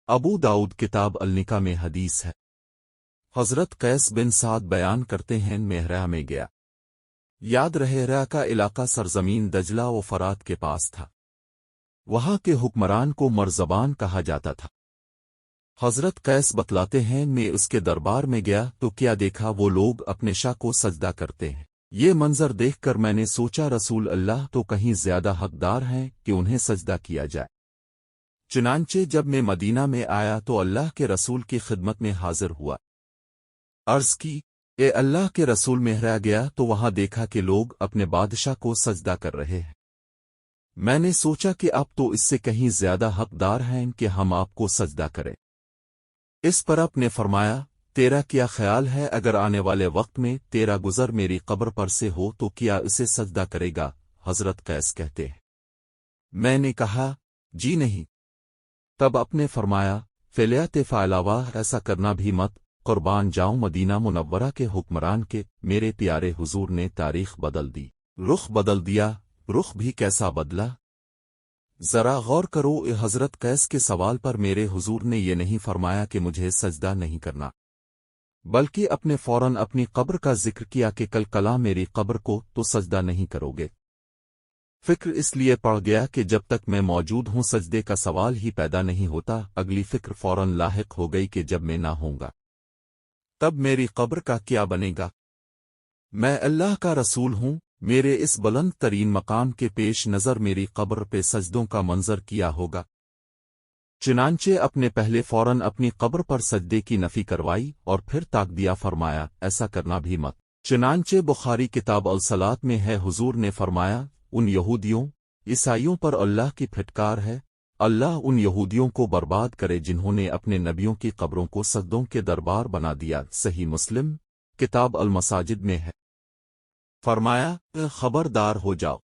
ابو داؤد کتاب النکا میں حدیث ہے۔ حضرت قیس بن سعد بیان کرتے ہیں مہرہ میں گیا۔ یاد رہے رہ کا علاقہ سرزمین دجلہ و فرات کے پاس تھا۔ وہاں کے حکمران کو مرزبان کہا جاتا تھا۔ حضرت قیس بتلاتے ہیں میں اس کے دربار میں گیا تو کیا دیکھا وہ لوگ اپنے شاہ کو سجدہ کرتے ہیں۔ یہ منظر دیکھ کر میں نے سوچا رسول اللہ تو کہیں زیادہ حقدار ہیں کہ انہیں سجدہ کیا جائے۔ چنانچہ جب میں مدینہ میں آیا تو اللہ کے رسول کی خدمت میں حاضر ہوا۔ عرض کی اے اللہ کے رسول مہرہ گیا تو وہاں دیکھا کہ لوگ اپنے بادشاہ کو سجدہ کر رہے ہیں۔ میں نے سوچا کہ آپ تو اس سے کہیں زیادہ حقدار ہیں کہ ہم آپ کو سجدہ کریں۔ اس پر آپ نے فرمایا تیرا کیا خیال ہے اگر آنے والے وقت میں تیرا گزر میری قبر پر سے ہو تو کیا اسے سجدہ کرے گا؟ حضرت قیس کہتے ہیں میں نے کہا جی نہیں۔ تب آپ نے فرمایا فلیات فعلاوہ ایسا کرنا بھی مت، قربان جاؤں مدینہ منورہ کے حکمران کے میرے پیارے حضور نے تاریخ بدل دی، رخ بدل دیا۔ رخ بھی کیسا بدلا؟ ذرا غور کرو۔ حضرت قیس کے سوال پر میرے حضور نے یہ نہیں فرمایا کہ مجھے سجدہ نہیں کرنا، بلکہ اپنے فوراً اپنی قبر کا ذکر کیا کہ کل کلا میری قبر کو تو سجدہ نہیں کرو گے۔ فکر اس لیے پڑ گیا کہ جب تک میں موجود ہوں سجدے کا سوال ہی پیدا نہیں ہوتا۔ اگلی فکر فوراً لاحق ہو گئی کہ جب میں نہ ہوں گا تب میری قبر کا کیا بنے گا؟ میں اللہ کا رسول ہوں، میرے اس بلند ترین مقام کے پیش نظر میری قبر پہ سجدوں کا منظر کیا ہوگا۔ چنانچہ اپنے پہلے فوراً اپنی قبر پر سجدے کی نفی کروائی اور پھر تاک دیا، فرمایا ایسا کرنا بھی مت۔ چنانچہ بخاری کتاب الصلاۃ میں ہے حضور نے فرمایا ان یہودیوں عیسائیوں پر اللہ کی پھٹکار ہے، اللہ ان یہودیوں کو برباد کرے جنہوں نے اپنے نبیوں کی قبروں کو سجدوں کے دربار بنا دیا۔ صحیح مسلم کتاب المساجد میں ہے۔ فرمایا خبردار ہو جاؤ،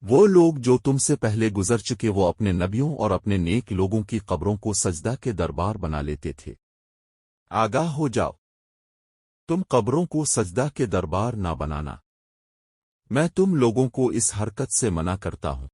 وہ لوگ جو تم سے پہلے گزر چکے وہ اپنے نبیوں اور اپنے نیک لوگوں کی قبروں کو سجدہ کے دربار بنا لیتے تھے۔ آگاہ ہو جاؤ، تم قبروں کو سجدہ کے دربار نہ بنانا۔ میں تم لوگوں کو اس حرکت سے منع کرتا ہوں۔